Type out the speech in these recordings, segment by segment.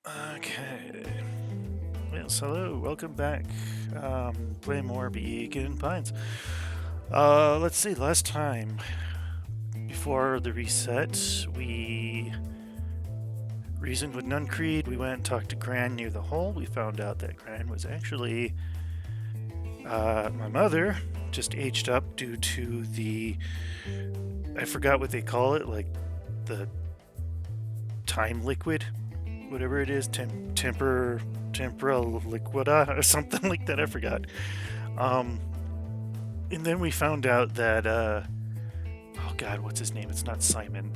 Okay. Yes, hello, welcome back. Play more Beacon Pines. Let's see, last time, before the reset, we reasoned with Nuncreed. We went and talked to Gran near the hole. We found out that Gran was actually my mother, just aged up due to the, I forgot what they call it, like the time liquid, whatever it is, temporal liquida or something like that. I forgot. And then we found out that oh god, what's his name? It's not Simon.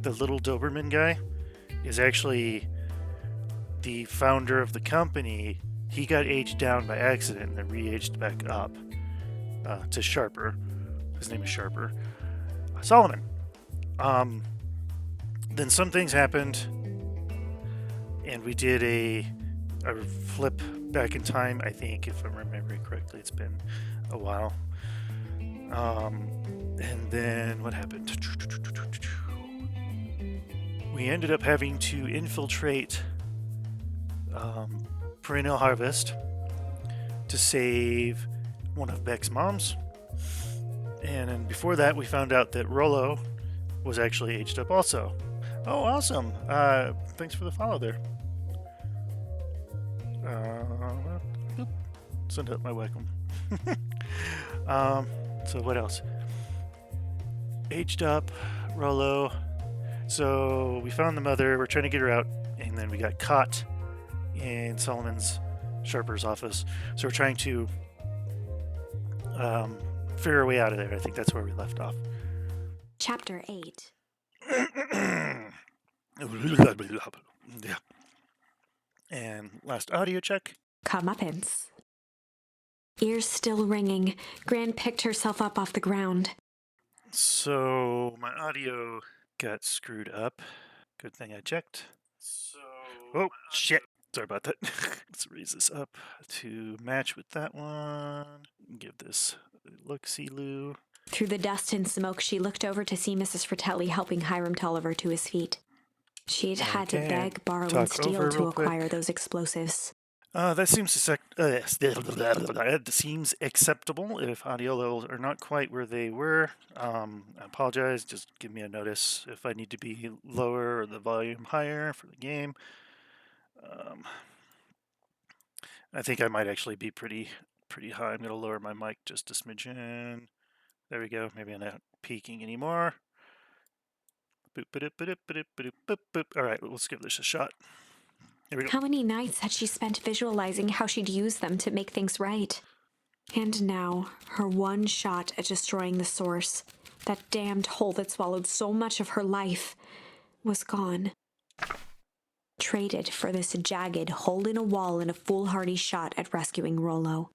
The little Doberman guy is actually the founder of the company. He got aged down by accident and then re-aged back up to Sharper. His name is Sharper. Solomon. Then some things happened, and we did a flip back in time, I think, if I'm remembering correctly. It's been a while. And then what happened? We ended up having to infiltrate Perennial Harvest to save one of Beck's moms. And then before that, we found out that Rollo was actually aged up also. Oh, awesome. Thanks for the follow there. Send out my welcome. So what else? Aged up, Rollo. So we found the mother. We're trying to get her out, and then we got caught in Solomon's Sharper's office. So we're trying to figure our way out of there. I think that's where we left off. Chapter 8. Yeah. And last audio check. Comeuppance. Ears still ringing, Gran picked herself up off the ground. So my audio got screwed up. Good thing I checked. Oh, shit. Sorry about that. Let's raise this up to match with that one. Give this a look-see-loo. Through the dust and smoke, she looked over to see Mrs. Fratelli helping Hiram Tolliver to his feet. She'd had to beg, borrow, and steal to acquire those explosives. That seems acceptable if audio levels are not quite where they were. I apologize. Just give me a notice if I need to be lower or the volume higher for the game. I think I might actually be pretty high. I'm going to lower my mic just a smidgen. There we go. Maybe I'm not peaking anymore. All right, let's give this a shot. Here we go. How many nights had she spent visualizing how she'd use them to make things right? And now, her one shot at destroying the source, that damned hole that swallowed so much of her life, was gone. Traded for this jagged hole in a wall and a foolhardy shot at rescuing Rollo.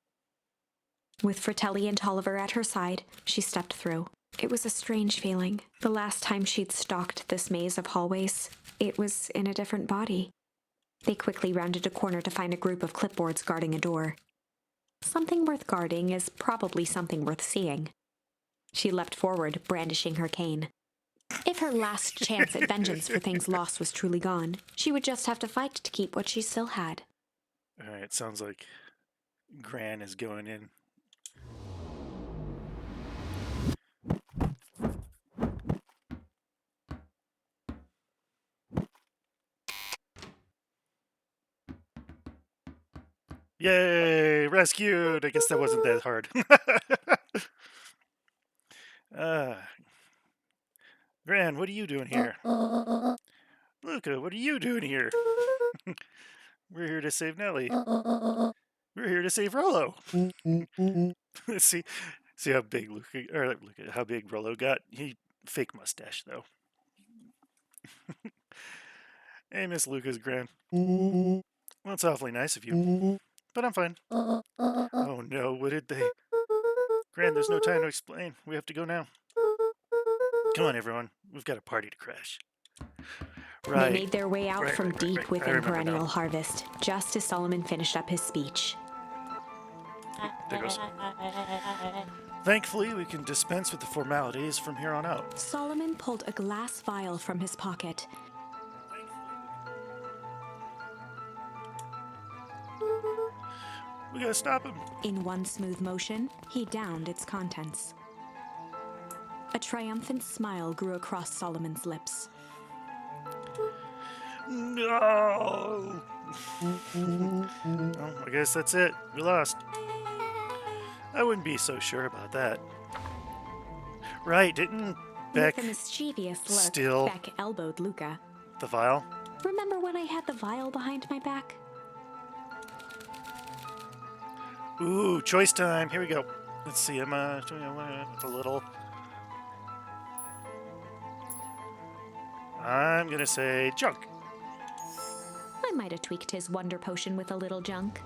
With Fratelli and Tolliver at her side, she stepped through. It was a strange feeling. The last time she'd stalked this maze of hallways, it was in a different body. They quickly rounded a corner to find a group of clipboards guarding a door. Something worth guarding is probably something worth seeing. She leapt forward, brandishing her cane. If her last chance at vengeance for things lost was truly gone, she would just have to fight to keep what she still had. Alright, sounds like Gran is going in. Yay! Rescued! I guess that wasn't that hard. Gran, what are you doing here? Luca, what are you doing here? We're here to save Nellie. We're here to save Rollo. see how big Luca, or look at how big Rollo got. He fake mustache though. Hey, Miss Luca's Gran. Well, it's awfully nice of you, but I'm fine. Oh no, what did they? Gran, there's no time to explain. We have to go now. Come on, everyone. We've got a party to crash. Right. They made their way out from deep within Perennial Harvest, just as Solomon finished up his speech. There goes. Thankfully, we can dispense with the formalities from here on out. Solomon pulled a glass vial from his pocket. We gotta stop him. In one smooth motion, he downed its contents. A triumphant smile grew across Solomon's lips. No! Oh, I guess that's it. We lost. I wouldn't be so sure about that. Right, didn't Beck With a mischievous look, steal Beck elbowed Luca. the vial? Remember when I had the vial behind my back? Ooh, choice time. Here we go. Let's see. I'm doing a little. I'm gonna say junk. I might have tweaked his wonder potion with a little junk.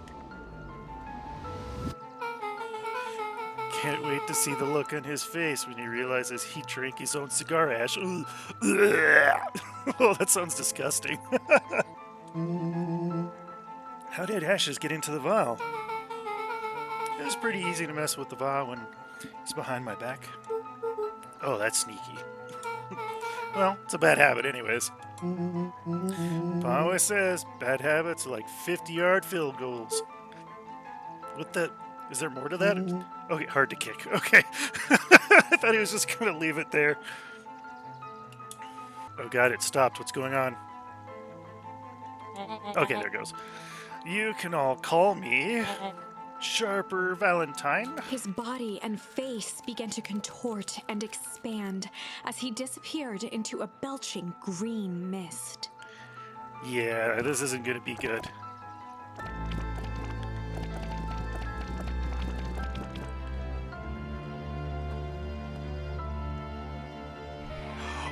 Can't wait to see the look on his face when he realizes he drank his own cigar ash. Ooh. Oh, that sounds disgusting. How did ashes get into the vial? It was pretty easy to mess with the vial when it's behind my back. Oh, that's sneaky. Well, it's a bad habit anyways. Pa always says bad habits are like 50-yard field goals. What the... Is there more to that? Okay, hard to kick. Okay. I thought he was just going to leave it there. Oh god, it stopped. What's going on? Okay, there it goes. You can all call me Sharper Valentine. His body and face began to contort and expand as he disappeared into a belching green mist. Yeah, this isn't going to be good.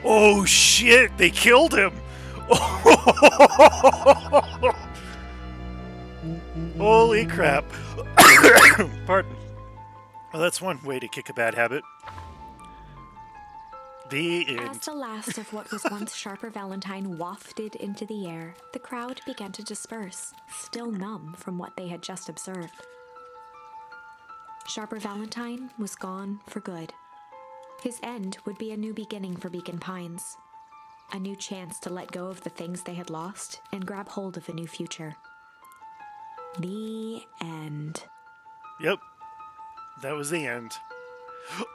Oh shit, they killed him! Holy crap. Pardon. Well, that's one way to kick a bad habit. The end. As the last of what was once Sharper Valentine wafted into the air, the crowd began to disperse, still numb from what they had just observed. Sharper Valentine was gone for good. His end would be a new beginning for Beacon Pines. A new chance to let go of the things they had lost and grab hold of a new future. The end. Yep. That was the end.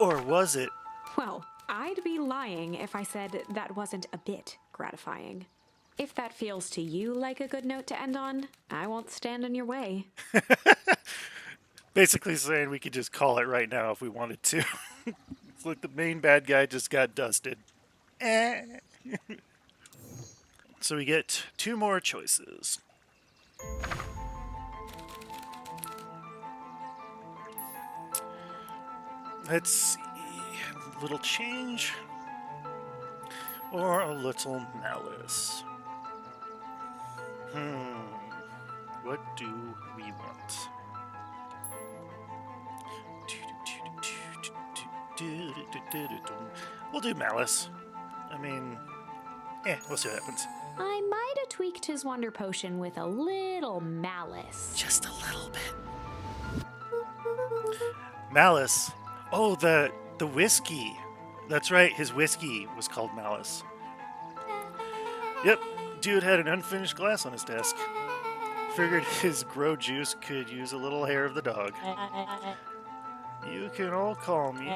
Or was it? Well, I'd be lying if I said that wasn't a bit gratifying. If that feels to you like a good note to end on, I won't stand in your way. Basically saying we could just call it right now if we wanted to. It's like the main bad guy just got dusted. So we get two more choices. Let's see. A little change. Or a little malice. What do we want? We'll do malice. I mean, we'll see what happens. I might have tweaked his wonder potion with a little malice. Just a little bit. Malice. Oh, the whiskey. That's right, his whiskey was called Malice. Yep, dude had an unfinished glass on his desk. Figured his grow juice could use a little hair of the dog. You can all call me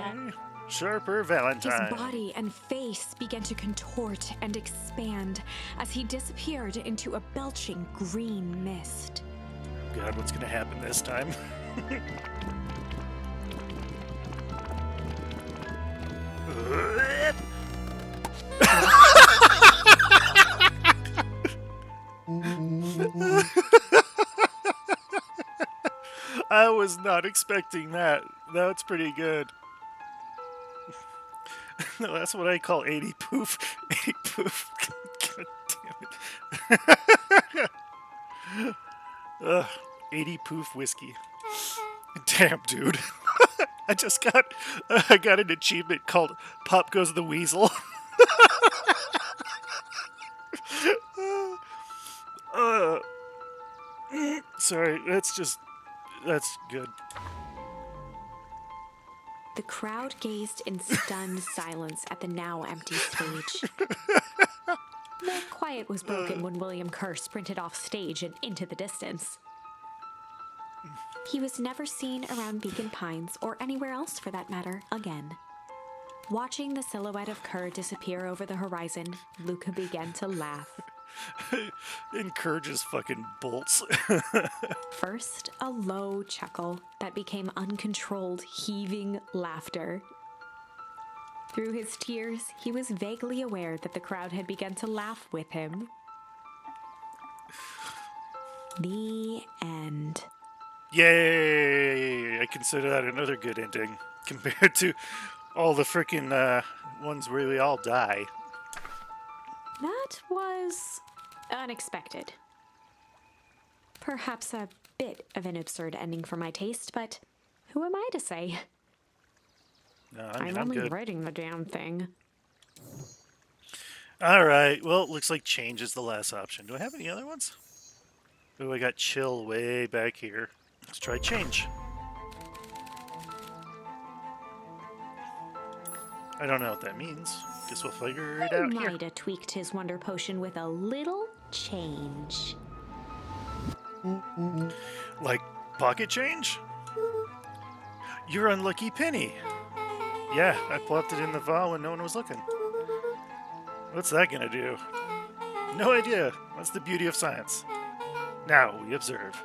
Sharper Valentine. His body and face began to contort and expand as he disappeared into a belching green mist. God, what's gonna happen this time? I was not expecting that. That's pretty good. No, that's what I call 80 poof. 80 poof. God damn it. 80 poof whiskey. Damn, dude. I got an achievement called Pop Goes the Weasel. Sorry, that's good. The crowd gazed in stunned silence at the now empty stage. The quiet was broken when William Kerr sprinted off stage and into the distance. He was never seen around Beacon Pines, or anywhere else for that matter, again. Watching the silhouette of Kerr disappear over the horizon, Luca began to laugh. And Kerr just fucking bolts. First, a low chuckle that became uncontrolled, heaving laughter. Through his tears, he was vaguely aware that the crowd had begun to laugh with him. The end. Yay! I consider that another good ending compared to all the freaking ones where we all die. That was unexpected. Perhaps a bit of an absurd ending for my taste, but who am I to say? No, I'm I'm only good. writing the damn thing. All right. Well, it looks like change is the last option. Do I have any other ones? Oh, I got chill way back here. Let's try change. I don't know what that means. Guess we'll figure it out here. Might have tweaked his wonder potion with a little change. Like pocket change? Your unlucky penny. Yeah, I plopped it in the vial when no one was looking. What's that gonna do? No idea. That's the beauty of science. Now we observe.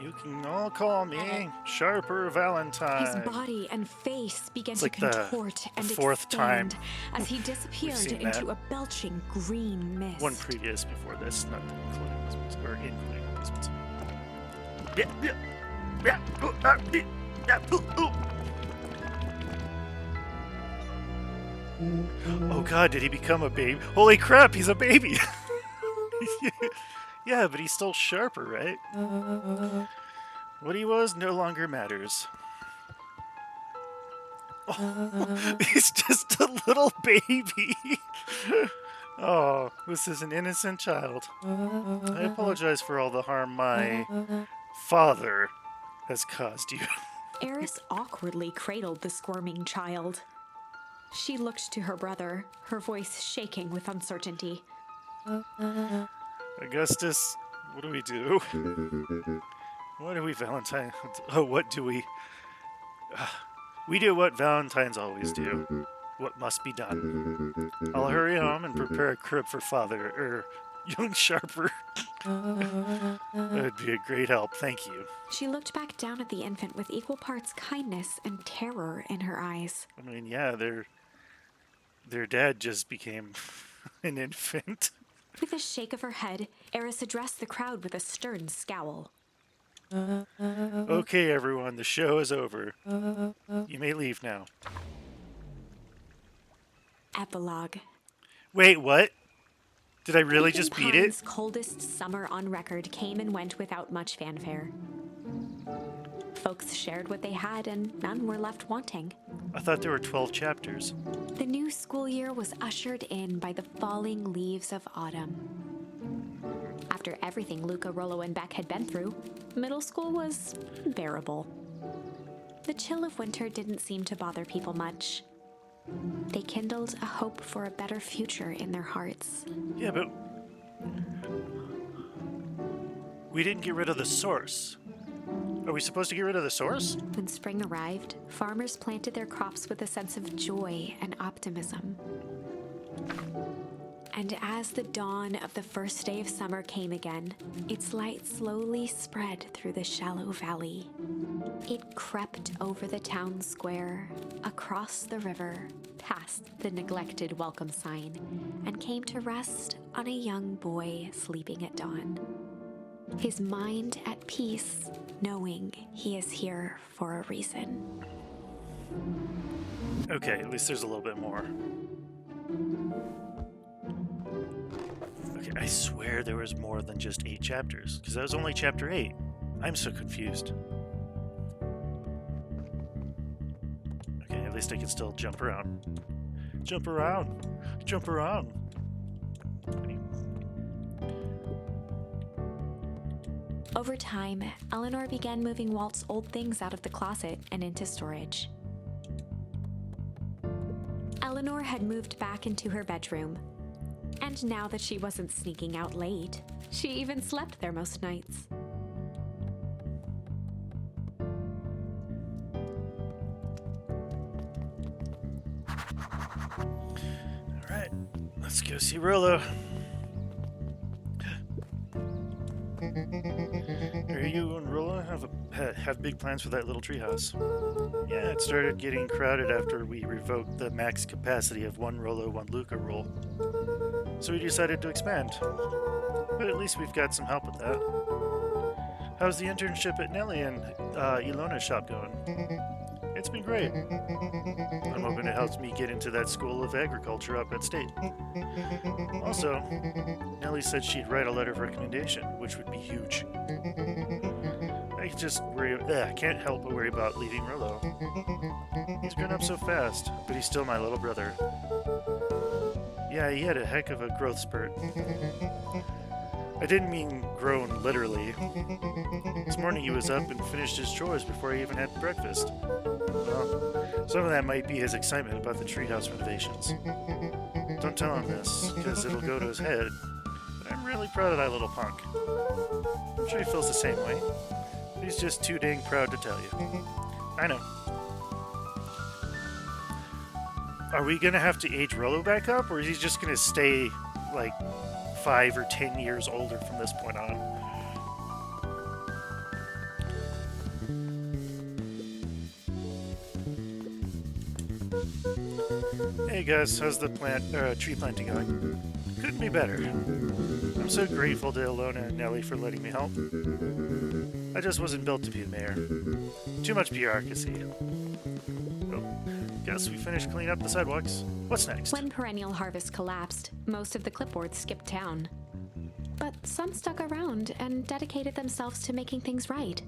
You can all call me Sharper Valentine. His body and face began It's to like the contort and fourth expand time as he disappeared seen into that. a belching green mist. One previous before this, not including this one, or including this one. Yeah, yeah, yeah, yeah, Oh god, did he become a baby? Holy crap, he's a baby! Yeah, but he's still Sharper, right? What he was no longer matters. Oh, he's just a little baby! Oh, this is an innocent child. I apologize for all the harm my father has caused you. Eris awkwardly cradled the squirming child. She looked to her brother, her voice shaking with uncertainty. Augustus, what do we do? What do we Valentine? Oh, what do we? We do what Valentines always do. What must be done. I'll hurry home and prepare a crib for father, young Sharper. That'd be a great help, thank you. She looked back down at the infant with equal parts kindness and terror in her eyes. I mean, yeah, their dad just became an infant. With a shake of her head, Eris addressed the crowd with a stern scowl. Okay, everyone, the show is over. You may leave now. Epilogue. Wait, what? Did I really Beacon just beat Pines' it? coldest summer on record came and went without much fanfare. Folks shared what they had, and none were left wanting. I thought there were 12 chapters. The new school year was ushered in by the falling leaves of autumn. After everything Luca, Rollo, and Beck had been through, middle school was bearable. The chill of winter didn't seem to bother people much. They kindled a hope for a better future in their hearts. Yeah, but we didn't get rid of the source. Are we supposed to get rid of the source? When spring arrived, farmers planted their crops with a sense of joy and optimism. And as the dawn of the first day of summer came again, its light slowly spread through the shallow valley. It crept over the town square, across the river, past the neglected welcome sign, and came to rest on a young boy sleeping at dawn. His mind at peace, knowing he is here for a reason. Okay, at least there's a little bit more. Okay, I swear there was more than just 8 chapters, because that was only chapter 8. I'm so confused. Okay, at least I can still jump around. Jump around! Jump around! Over time, Eleanor began moving Walt's old things out of the closet and into storage. Eleanor had moved back into her bedroom, and now that she wasn't sneaking out late, she even slept there most nights. Let's go see Rollo. Are you and Rollo have big plans for that little treehouse? Yeah, it started getting crowded after we revoked the max capacity of one Rollo, one Luca rule. So we decided to expand. But at least we've got some help with that. How's the internship at Nelly and Ilona's shop going? It's been great. I'm hoping it helps me get into that school of agriculture up at State. Also, Nelly said she'd write a letter of recommendation, which would be huge. I can't help but worry about leaving Rollo. He's grown up so fast, but he's still my little brother. Yeah, he had a heck of a growth spurt. I didn't mean grown literally. This morning he was up and finished his chores before I even had breakfast. Well, some of that might be his excitement about the treehouse renovations. Don't tell him this, because it'll go to his head. But I'm really proud of that little punk. I'm sure he feels the same way. He's just too dang proud to tell you. I know. Are we gonna have to age Rollo back up, or is he just gonna stay, like, 5 or 10 years older from this point on? Hey guys, how's the tree planting going? Couldn't be better. I'm so grateful to Ilona and Nelly for letting me help. I just wasn't built to be the mayor. Too much bureaucracy. Oh, guess we finished cleaning up the sidewalks. What's next? When perennial harvest collapsed, most of the clipboards skipped town. But some stuck around and dedicated themselves to making things right.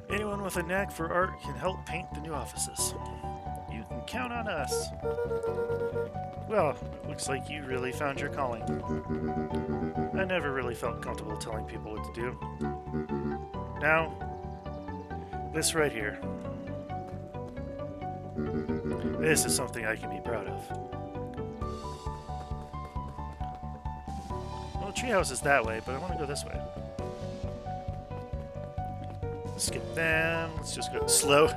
Anyone with a knack for art can help paint the new offices. You can count on us. Well, it looks like you really found your calling. I never really felt comfortable telling people what to do. Now, this right here. This is something I can be proud of. Well, the treehouse is that way, but I want to go this way. Skip them. Let's just go slow.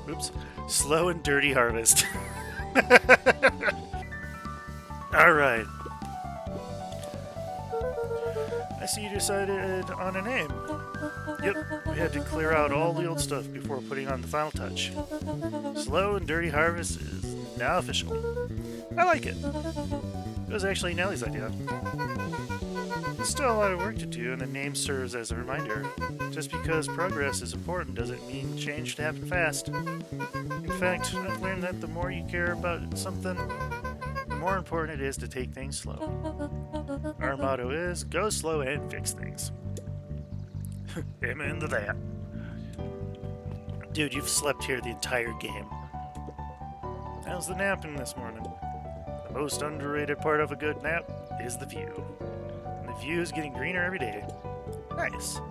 Oops. Slow and dirty harvest. Alright. I see you decided on a name. Yep, we had to clear out all the old stuff before putting on the final touch. Slow and Dirty Harvest is now official. I like it. It was actually Nelly's idea. There's still a lot of work to do, and the name serves as a reminder. Just because progress is important doesn't mean change should happen fast. In fact, I've learned that the more you care about something, the more important it is to take things slow. Our motto is, go slow and fix things. Amen to that. Dude, you've slept here the entire game. How's the napping this morning? The most underrated part of a good nap is the view. And the view is getting greener every day. Nice.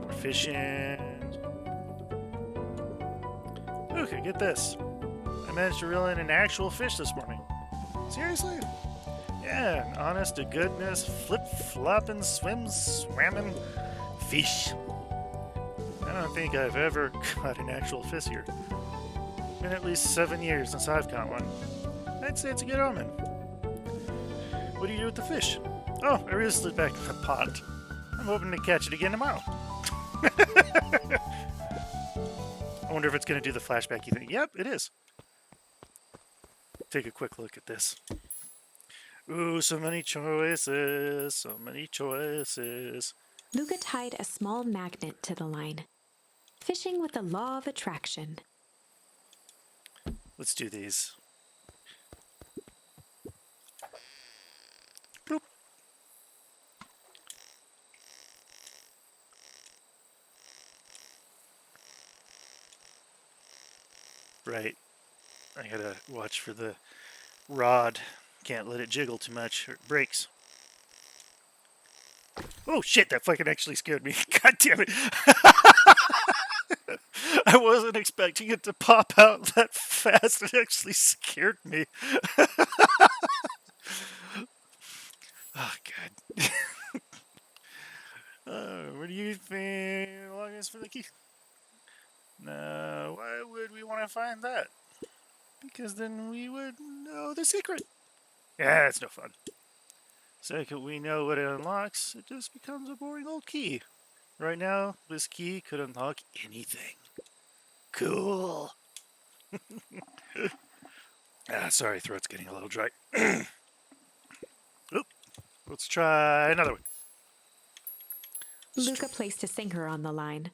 More fishing. Okay, get this. I managed to reel in an actual fish this morning. Seriously? Yeah, an honest to goodness, flip-flopping, swamming fish. I don't think I've ever caught an actual fish here. Been at least 7 years since I've caught one. I'd say it's a good omen. What do you do with the fish? Oh, I released it back in the pond. I'm hoping to catch it again tomorrow. I wonder if it's going to do the flashbacky thing. Yep, it is. Take a quick look at this. Ooh, so many choices, so many choices. Luca tied a small magnet to the line. Fishing with the law of attraction. Let's do these. Boop. Right. I gotta watch for the rod. Can't let it jiggle too much or it breaks. Oh shit, that fucking actually scared me. God damn it. I wasn't expecting it to pop out that fast. It actually scared me. Oh, God. What do you think? Longest for the key? Now, why would we want to find that? Because then we would know the secret. Yeah, it's no fun. Second, we know what it unlocks, it just becomes a boring old key. Right now, this key could unlock anything. Cool. Sorry, throat's getting a little dry. Oop. Let's try another one. Luca placed a sinker on the line.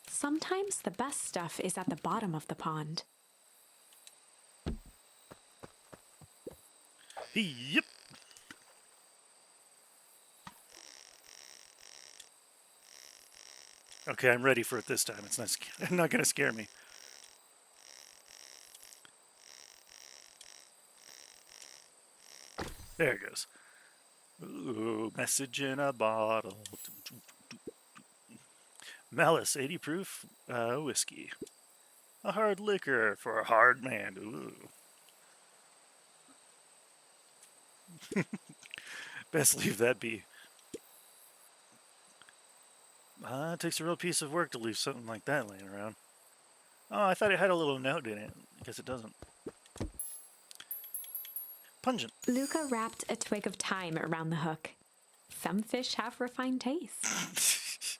Sometimes the best stuff is at the bottom of the pond. Yep. Okay, I'm ready for it this time. It's not going to scare me. There it goes. Ooh, message in a bottle. Malice, 80 proof whiskey. A hard liquor for a hard man. Ooh. Best leave that be. It takes a real piece of work to leave something like that laying around. Oh, I thought it had a little note in it. I guess it doesn't. Pungent. Luca wrapped a twig of thyme around the hook. Some fish have refined tastes.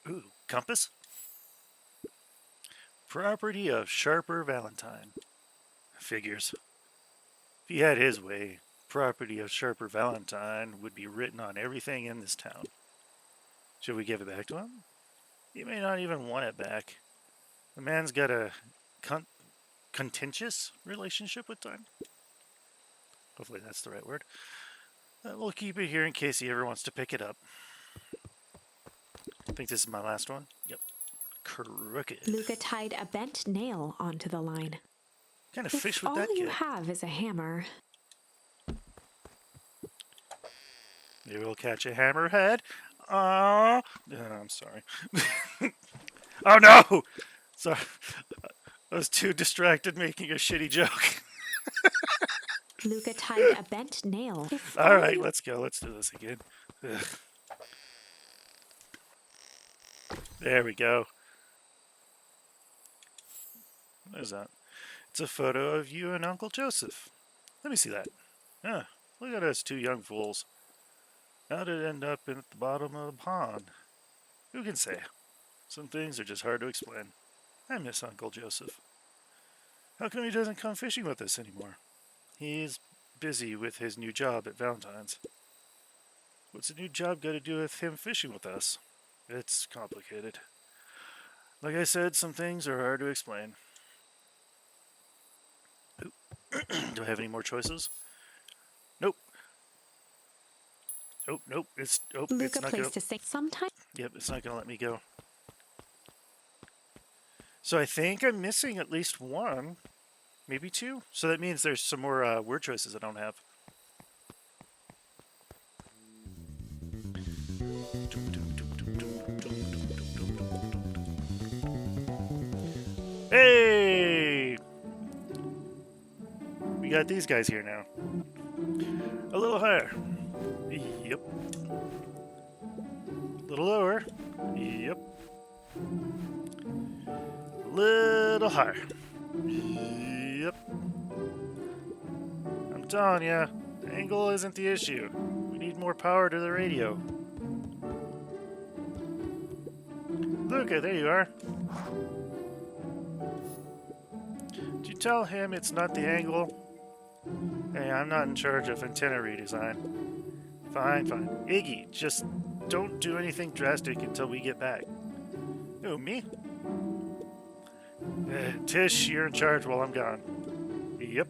Ooh, compass? Property of Sharper Valentine. Figures. If he had his way, property of Sharper Valentine would be written on everything in this town. Should we give it back to him? He may not even want it back. The man's got a contentious relationship with time. Hopefully that's the right word. We'll keep it here in case he ever wants to pick it up. I think this is my last one. Yep. Crooked. Luca tied a bent nail onto the line. What kind of fish would All that you get? have is a hammer. Maybe we'll catch a hammerhead. I'm sorry. Oh no! Sorry. I was too distracted making a shitty joke. Luca tied a bent nail. Alright, let's go. Let's do this again. Ugh. There we go. What is that? It's a photo of you and Uncle Joseph. Let me see that. Huh. Look at us two young fools. How did it end up at the bottom of the pond? Who can say? Some things are just hard to explain. I miss Uncle Joseph. How come he doesn't come fishing with us anymore? He's busy with his new job at Valentine's. What's a new job got to do with him fishing with us? It's complicated. Like I said, some things are hard to explain. Do I have any more choices? Nope. Nope. It's Luca not placed a sinker. Sometimes. Yep, it's not gonna let me go. So I think I'm missing at least one, maybe two. So that means there's some more word choices I don't have. Hey! We got these guys here now. A little higher. Yep. A little lower. Yep. A little higher. Yep. I'm telling ya, the angle isn't the issue. We need more power to the radio. Luca, there you are. Did you tell him it's not the angle? Hey, I'm not in charge of antenna redesign. Fine. Iggy, just don't do anything drastic until we get back. Who, me? Tish, you're in charge while I'm gone. Yep.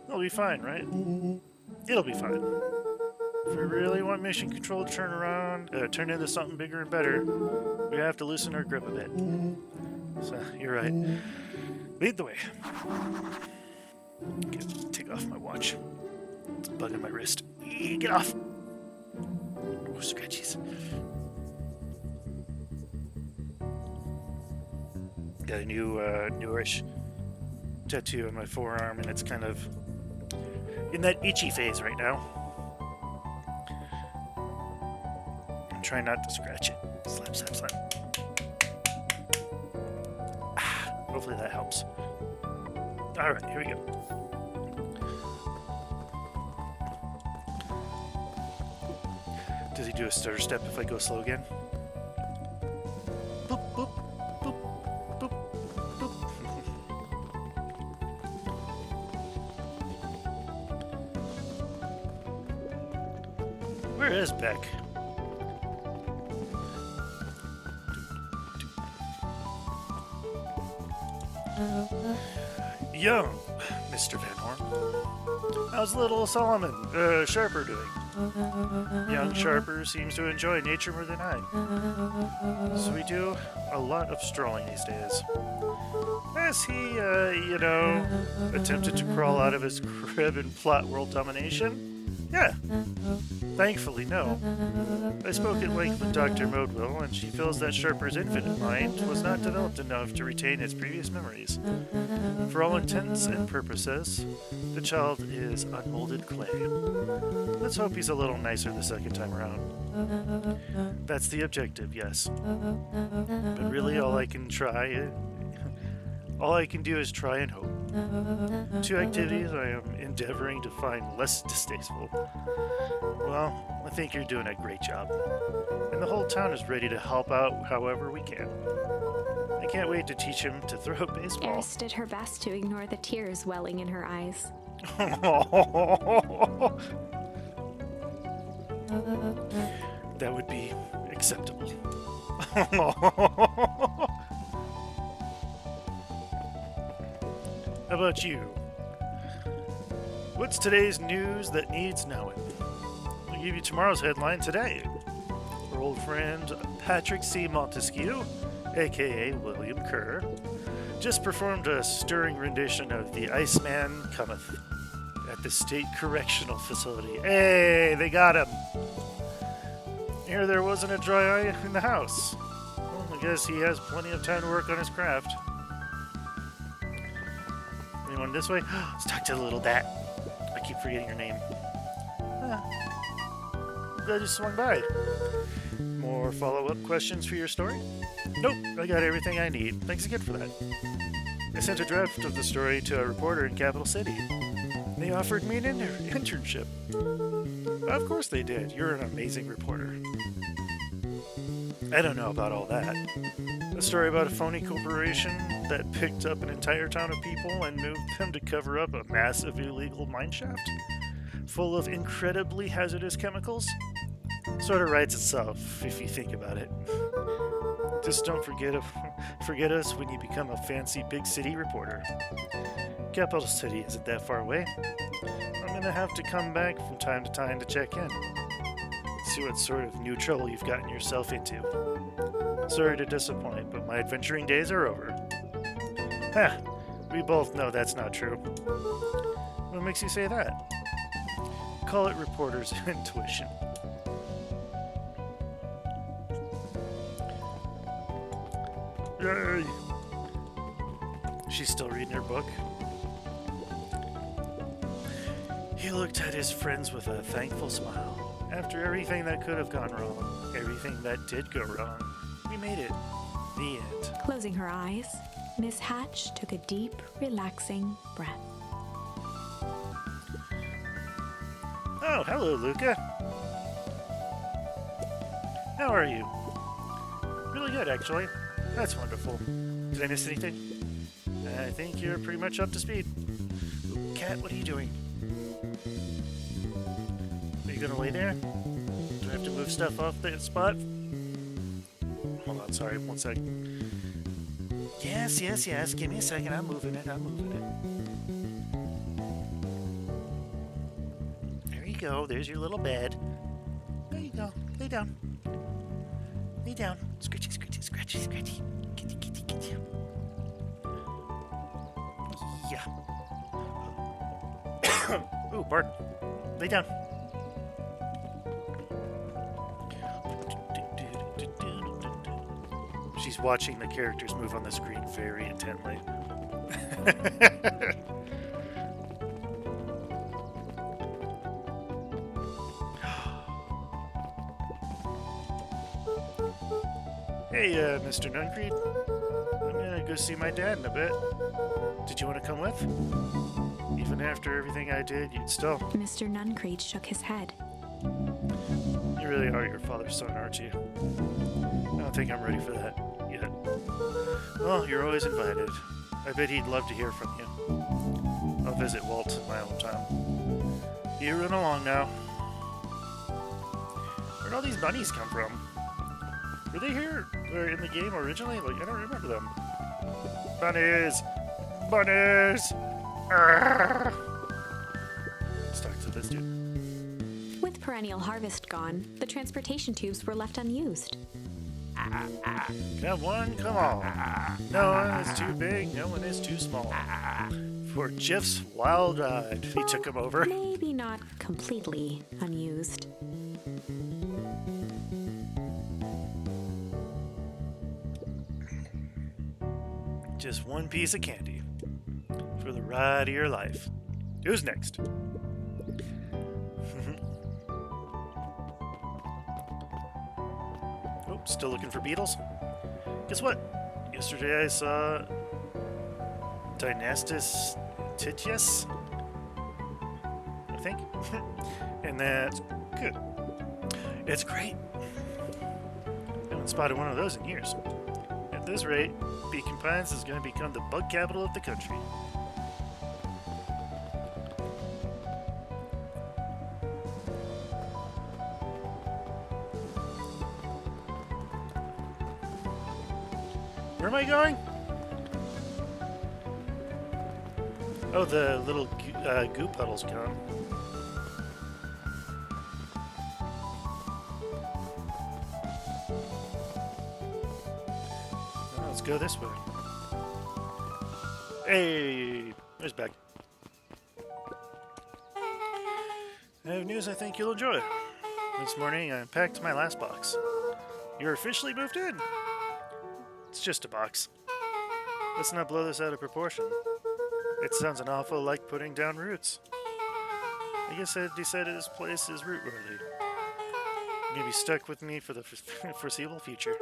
It'll be fine, right? It'll be fine. If we really want mission control to turn into something bigger and better, we have to loosen our grip a bit. So, you're right. Lead the way. Okay, take off my watch. It's bugging my wrist. Get off! Oh, scratchies. Got a newish tattoo on my forearm, and it's kind of in that itchy phase right now. I'm trying not to scratch it. Slap, slap, slap. Hopefully that helps. Alright, here we go. Does he do a stutter step if I go slow again? Boop, boop, boop, boop, boop. Where is Beck? Young Mr. Van Horn. How's little Solomon, Sharper doing? Young Sharper seems to enjoy nature more than I. So we do a lot of strolling these days. As he, attempted to crawl out of his crib and plot world domination? Yeah. Thankfully, no. I spoke at length with Dr. Modwell, and she feels that Sharper's infinite mind was not developed enough to retain its previous memories. For all intents and purposes, the child is unmolded clay. Let's hope he's a little nicer the second time around. That's the objective, yes. But really, all I can do is try and hope. Two activities I am endeavoring to find less distasteful. Well, I think you're doing a great job. And the whole town is ready to help out however we can. I can't wait to teach him to throw a baseball. Eris did her best to ignore the tears welling in her eyes. That would be acceptable. How about you? What's today's news that needs knowing? I'll give you tomorrow's headline today. Our old friend Patrick C. Montesquieu, aka William Kerr, just performed a stirring rendition of The Iceman Cometh at the State Correctional Facility. Hey, they got him! Here there wasn't a dry eye in the house. Well, I guess he has plenty of time to work on his craft. Anyone this way? Let's talk to the little bat. I keep forgetting your name. I'm glad you swung by. More follow-up questions for your story? Nope, I got everything I need. Thanks again for that. I sent a draft of the story to a reporter in Capital City. They offered me an internship. Of course they did. You're an amazing reporter. I don't know about all that. A story about a phony corporation that picked up an entire town of people and moved them to cover up a massive illegal mineshaft full of incredibly hazardous chemicals? Sort of writes itself, if you think about it. Just don't forget us when you become a fancy big city reporter. Capital City isn't that far away. I'm gonna have to come back from time to time to check in. See what sort of new trouble you've gotten yourself into. Sorry to disappoint, but my adventuring days are over. Ha! We both know that's not true. What makes you say that? Call it reporter's intuition. Yay! She's still reading her book. He looked at his friends with a thankful smile. After everything that could have gone wrong, everything that did go wrong, we made it. The end. Closing her eyes, Miss Hatch took a deep, relaxing breath. Oh, hello, Luca. How are you? Really good, actually. That's wonderful. Did I miss anything? I think you're pretty much up to speed. Ooh, Cat, what are you doing? Are you gonna lay there? Do I have to move stuff off that spot? Hold on, sorry, one sec. Yes. Give me a second. I'm moving it. There you go. There's your little bed. There you go. Lay down. Lay down. Scratchy. Kitty. Yeah. Ooh, Bart. Lay down. She's watching the characters move on the screen very intently. Hey, Mr. Nuncreed. I'm gonna go see my dad in a bit. Did you want to come with? Even after everything I did, you'd still... Mr. Nuncreed shook his head. You really are your father's son, aren't you? I don't think I'm ready for that yet. Well, you're always invited. I bet he'd love to hear from you. I'll visit Walt in my own time. You run along now. Where'd all these bunnies come from? Were they here or in the game originally? Like, I don't remember them. Bunnies! Bunnies! Arrgh! Let's talk to this dude. With perennial harvest gone, the transportation tubes were left unused. Come one, come all. No one is too big, no one is too small. For Jeff's wild ride. He took him over. Maybe not completely unused. Just one piece of candy. For the ride of your life. Who's next? Oh, still looking for beetles? Guess what? Yesterday I saw Dynastis Titius, I think. And that's good. It's great. I haven't spotted one of those in years. At this rate, Beacon Pines is going to become the bug capital of the country. Where am I going? Oh, the little goo puddle's gone. Well, let's go this way. Hey, there's Beck. I have news I think you'll enjoy. This morning I unpacked my last box. You're officially moved in. It's just a box. Let's not blow this out of proportion. It sounds an awful like putting down roots. I guess I decided this place is root-worthy. You'll be stuck with me for the foreseeable future.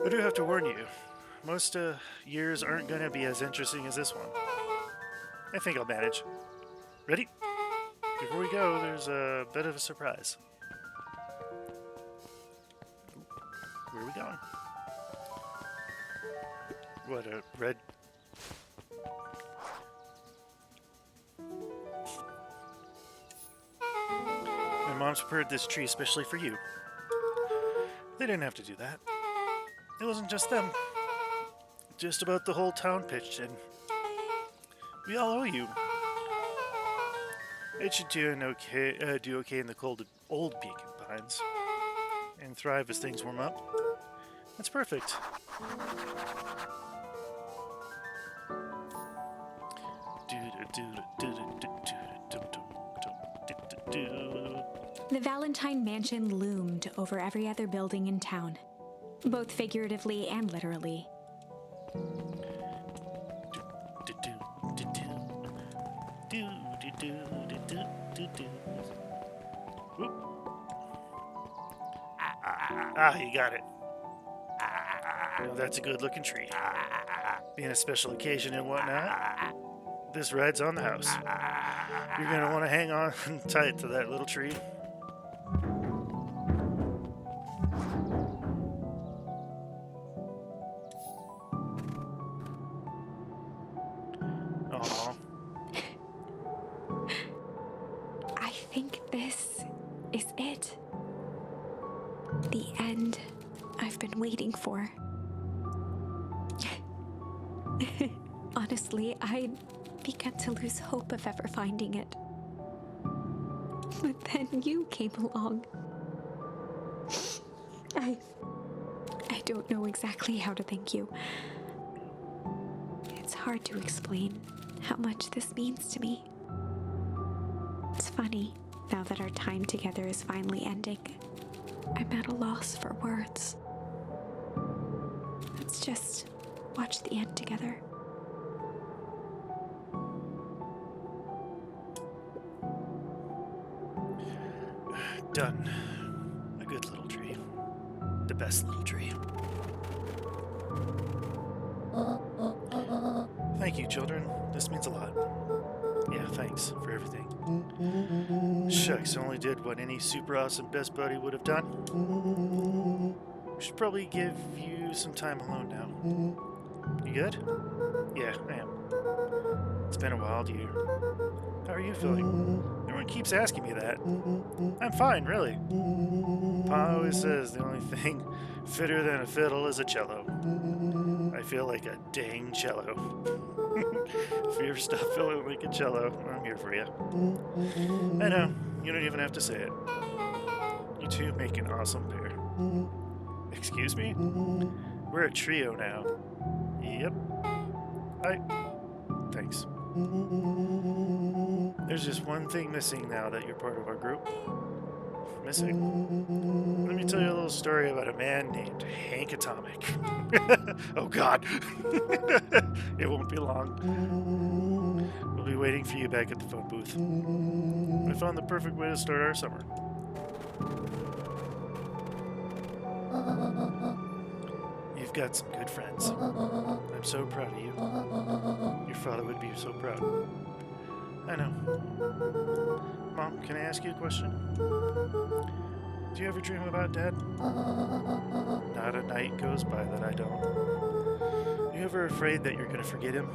I do have to warn you, most years aren't going to be as interesting as this one. I think I'll manage. Ready? Before we go, there's a bit of a surprise. Where are we going? What, a red... My mom's prepared this tree especially for you. They didn't have to do that. It wasn't just them. Just about the whole town pitched in. We all owe you. It should do okay in the cold old Beacon Pines. And thrive as things warm up. That's perfect. The Valentine Mansion loomed over every other building in town, both figuratively and literally. Ah, you got it. Well, that's a good-looking tree. Being a special occasion and whatnot, this ride's on the house. You're going to want to hang on tight to that little tree. Aww. I think this is it. The end I've been waiting for. Honestly, I'd begun to lose hope of ever finding it. But then you came along. I don't know exactly how to thank you. It's hard to explain how much this means to me. It's funny, now that our time together is finally ending, I'm at a loss for words. Let's just watch the end together. Done. A good little tree. The best little tree. Thank you, children. This means a lot. Yeah, thanks for everything. Shucks, I only did what any super awesome best buddy would have done. We should probably give you some time alone now. You good? Yeah, I am. It's been a wild year. How are you feeling? Everyone keeps asking me that. I'm fine, really. Pa always says the only thing fitter than a fiddle is a cello. I feel like a dang cello. If you ever stop feeling like a cello, I'm here for you. I know, you don't even have to say it. You two make an awesome pair. Excuse me? We're a trio now. Yep. Thanks. There's just one thing missing now that you're part of our group. Missing? Let me tell you a little story about a man named Hank Atomic. Oh, God. It won't be long. We'll be waiting for you back at the phone booth. I found the perfect way to start our summer. You've got some good friends. I'm so proud of you. Your father would be so proud. I know. Mom, can I ask you a question? Do you ever dream about Dad? Not a night goes by that I don't. Are you ever afraid that you're going to forget him?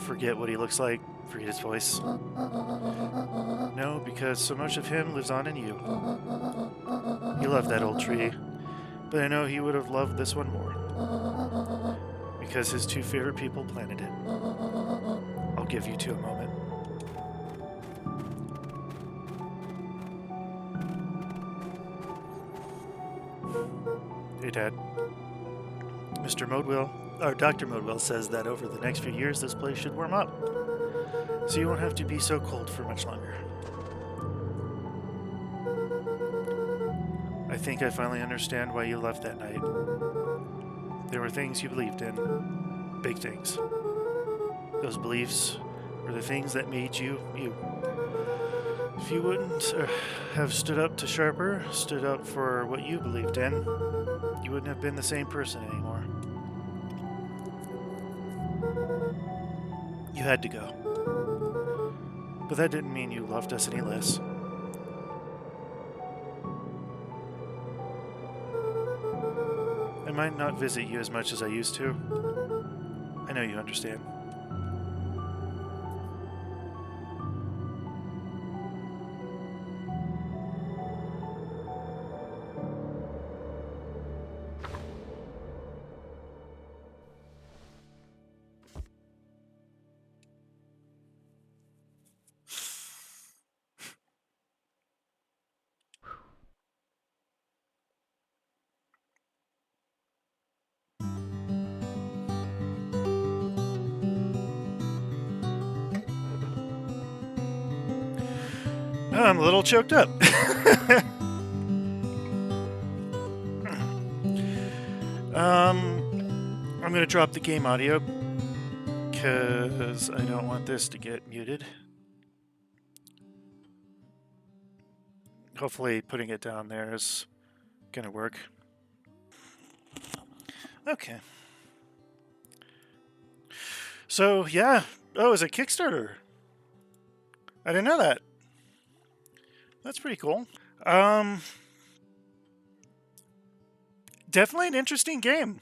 Forget what he looks like? Forget his voice? No, because so much of him lives on in you. You love that old tree, but I know he would have loved this one more. Because his two favorite people planted it. I'll give you two a moment. Hey, Dad. Mr. Modwell, or Dr. Modwell says that over the next few years this place should warm up. So you won't have to be so cold for much longer. I think I finally understand why you left that night. There were things you believed in. Big things. Those beliefs were the things that made you, you. If you wouldn't have stood up to Sharper, stood up for what you believed in, you wouldn't have been the same person anymore. You had to go. But that didn't mean you loved us any less. I might not visit you as much as I used to. I know you understand. I'm a little choked up. I'm going to drop the game audio because I don't want this to get muted. Hopefully putting it down there is going to work. Okay. So, yeah. Oh, it's a Kickstarter. I didn't know that. That's pretty cool. Definitely an interesting game.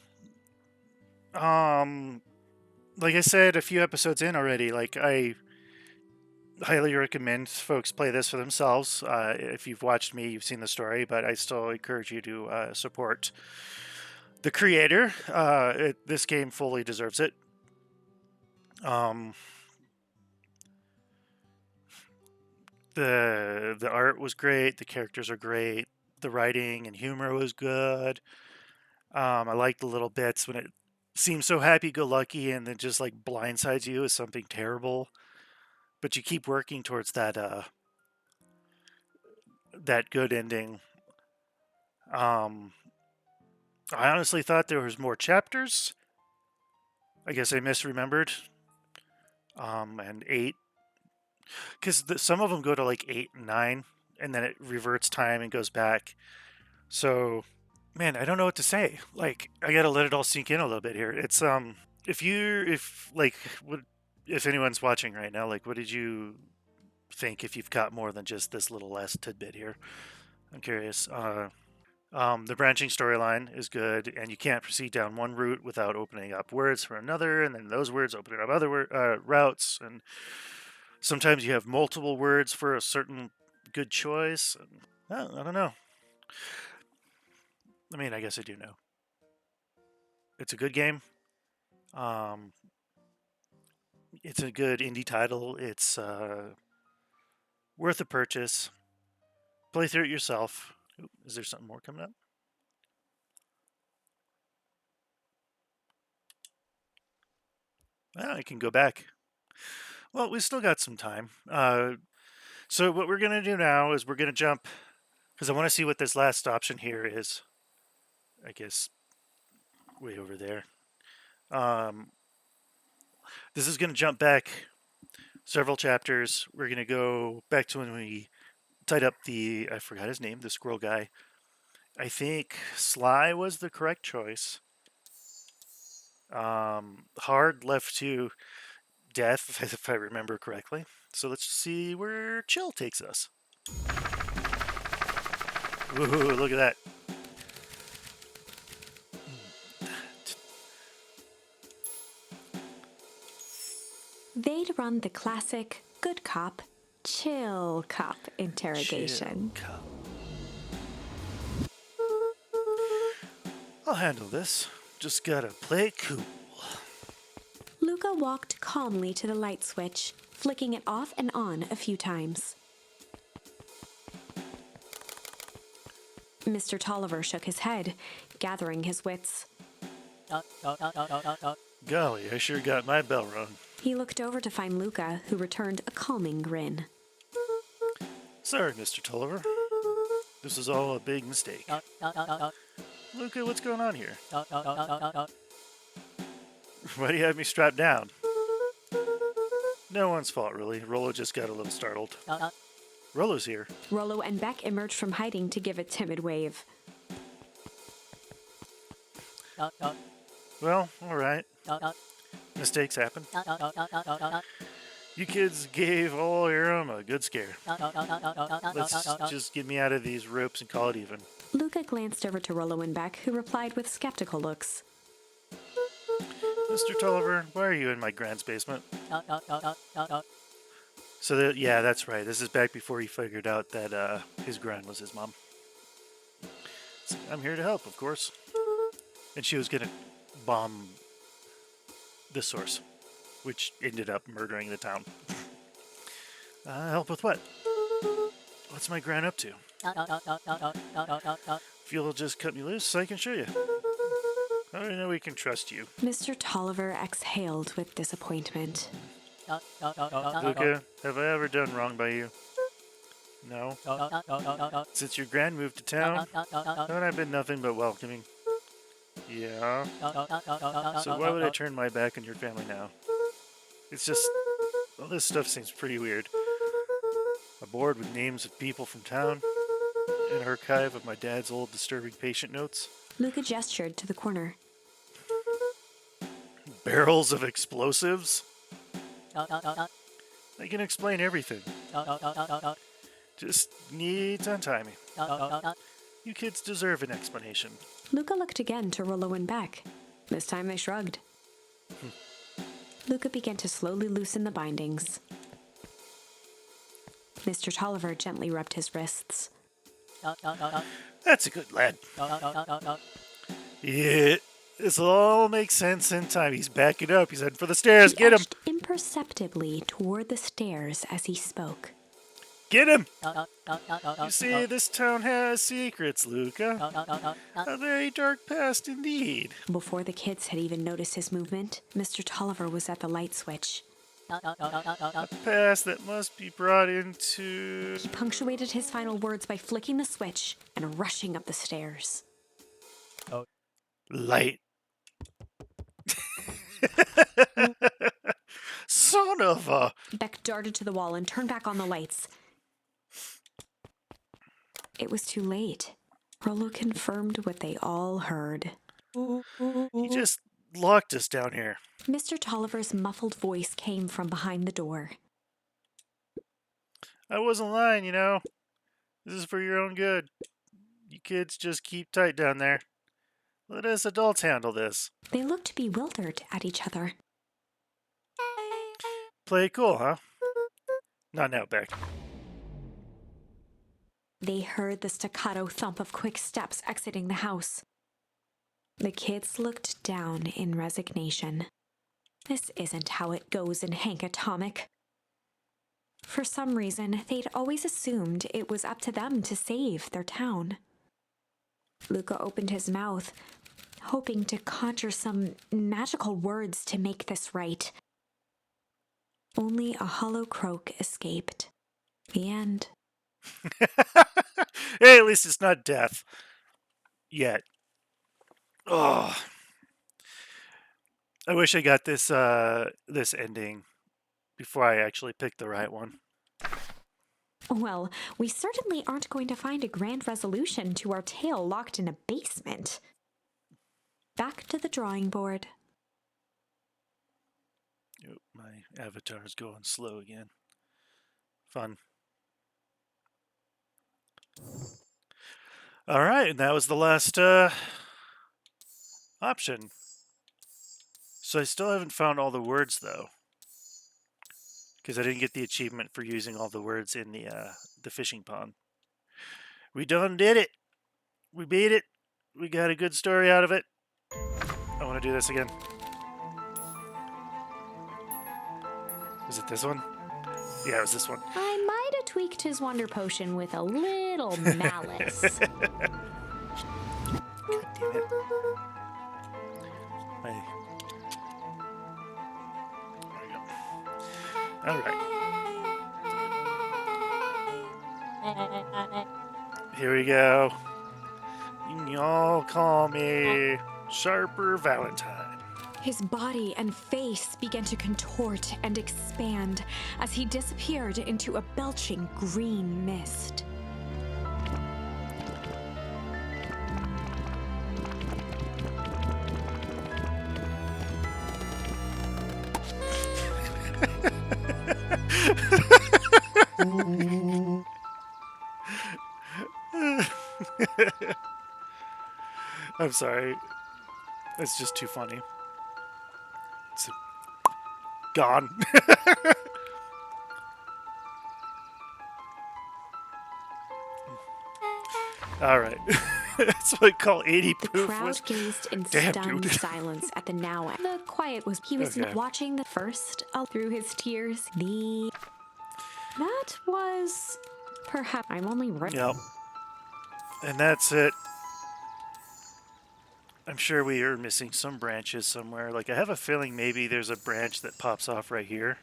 Like I said a few episodes in already, like I highly recommend folks play this for themselves. If you've watched me, you've seen the story, but I still encourage you to support the creator. This game fully deserves it. The art was great. The characters are great. The writing and humor was good. I like the little bits when it seems so happy-go-lucky and then just like blindsides you with something terrible. But you keep working towards that good ending. I honestly thought there was more chapters. I guess I misremembered. And 8, because some of them go to like 8 and 9. and then it reverts time and goes back. So, man, I don't know what to say. Like, I gotta let it all sink in a little bit here. It's if anyone's watching right now, like, what did you think if you've got more than just this little last tidbit here? I'm curious. The branching storyline is good, and you can't proceed down one route without opening up words for another, and then those words opening up other routes, and sometimes you have multiple words for a certain good choice. I don't know. I mean, I guess I do know. It's a good game. Um, it's a good indie title. It's worth a purchase. Play through it yourself. Ooh, is there something more coming up? Well, I can go back. Well, we still got some time. So what we're going to do now is we're going to jump, because I want to see what this last option here is. I guess way over there. This is going to jump back several chapters. We're going to go back to when we tied up I forgot his name, the squirrel guy. I think Sly was the correct choice. Hard left to death, if I remember correctly. So let's see where Chill takes us. Ooh, look at that. They'd run the classic good cop, chill cop interrogation. Chill cop. I'll handle this. Just gotta play it cool. Luca walked calmly to the light switch, flicking it off and on a few times. Mr. Tolliver shook his head, gathering his wits. Golly, I sure got my bell rung. He looked over to find Luca, who returned a calming grin. Sorry, Mr. Tolliver. This was all a big mistake. Luca, what's going on here? Why do you have me strapped down? No one's fault, really. Rollo just got a little startled. Rollo's here. Rollo and Beck emerged from hiding to give a timid wave. Well, all right. Mistakes happen. You kids gave all Aram a good scare. Let's just get me out of these ropes and call it even. Luca glanced over to Rollo and Beck, who replied with skeptical looks. Mr. Tolliver, why are you in my grand's basement? So, yeah, that's right. This is back before he figured out that his grand was his mom. So I'm here to help, of course. And she was going to bomb the source, which ended up murdering the town. Help with what? What's my gran up to? If you'll just cut me loose, I can show you. I know we can trust you. Mr. Tolliver exhaled with disappointment. Luca, have I ever done wrong by you? No. Since your gran moved to town, haven't I been nothing but welcoming? Yeah. So why would I turn my back on your family now? It's just, all this stuff seems pretty weird. A board with names of people from town, an archive of my dad's old disturbing patient notes. Luca gestured to the corner. Barrels of explosives? I can explain everything. Just need to untie me. You kids deserve an explanation. Luca looked again to Rollo and Beck. This time they shrugged. Luca began to slowly loosen the bindings. Mr. Tolliver gently rubbed his wrists. That's a good lad. Yeah, this all makes sense in time. He's backing up. He's heading for the stairs. He Get him! edged imperceptibly toward the stairs as he spoke. Get him! You see, this town has secrets, Luca. A very dark past indeed. Before the kids had even noticed his movement, Mr. Tolliver was at the light switch. A past that must be brought into... He punctuated his final words by flicking the switch and rushing up the stairs. Light. Son of a... Beck darted to the wall and turned back on the lights. it was too late. Rollo confirmed what they all heard. He just locked us down here. Mr. Tolliver's muffled voice came from behind the door. I wasn't lying, you know. This is for your own good. You kids just keep tight down there. Let us adults handle this. They looked bewildered at each other. Play it cool, huh? Not now, Beck. They heard the staccato thump of quick steps exiting the house. The kids looked down in resignation. This isn't how it goes in Hank Atomic. For some reason, they'd always assumed it was up to them to save their town. Luca opened his mouth, hoping to conjure some magical words to make this right. Only a hollow croak escaped. The end. Hey, at least it's not death. Yet. Oh. I wish I got this this ending before I actually picked the right one. Well, we certainly aren't going to find a grand resolution to our tale locked in a basement. Back to the drawing board. Oh, my avatar's going slow again. Fun. All right, and that was the last option. So I still haven't found all the words, though. Because I didn't get the achievement for using all the words in the fishing pond. We done did it. We beat it. We got a good story out of it. I want to do this again. Was it this one? Yeah, it was this one. I might have tweaked his wonder potion with a little malice. God damn it. There we go. All right. Here we go. Y'all call me Sharper Valentine. His body and face began to contort and expand as he disappeared into a belching green mist. I'm sorry. It's just too funny. It's gone. All right. That's what I call 80 The poof. crowd Was... gazed in Damn, stunned dude. silence at the now. The quiet was he was Okay. watching the first through his tears. That was perhaps I'm only right. Yep. And that's it. I'm sure we are missing some branches somewhere. Like, I have a feeling maybe there's a branch that pops off right here.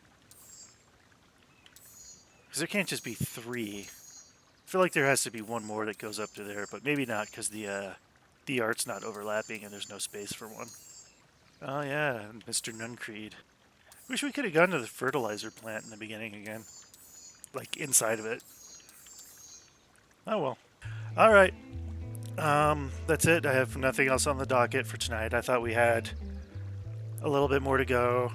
Because there can't just be 3. I feel like there has to be one more that goes up to there, but maybe not because the art's not overlapping and there's no space for one. Oh yeah, Mr. Nuncreed. Wish we could have gone to the fertilizer plant in the beginning again. Like, inside of it. Oh well. Alright. That's it. I have nothing else on the docket for tonight. I thought we had a little bit more to go.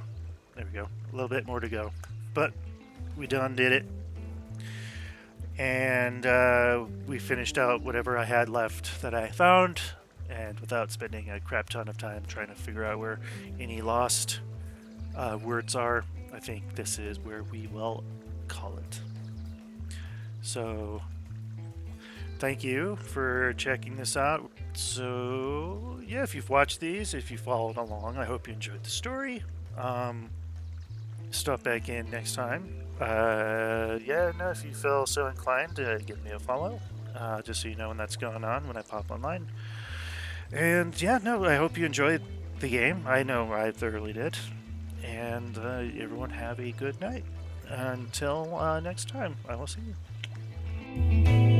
There we go. A little bit more to go. But we done did it. And we finished out whatever I had left that I found. And without spending a crap ton of time trying to figure out where any lost words are, I think this is where we will call it. So... thank you for checking this out. So, yeah, if you've watched these, if you followed along, I hope you enjoyed the story. Stop back in next time. Yeah, no, if you feel so inclined, give me a follow, just so you know when that's going on, when I pop online. And, yeah, no, I hope you enjoyed the game. I know I thoroughly did. And everyone have a good night. Until next time, I will see you.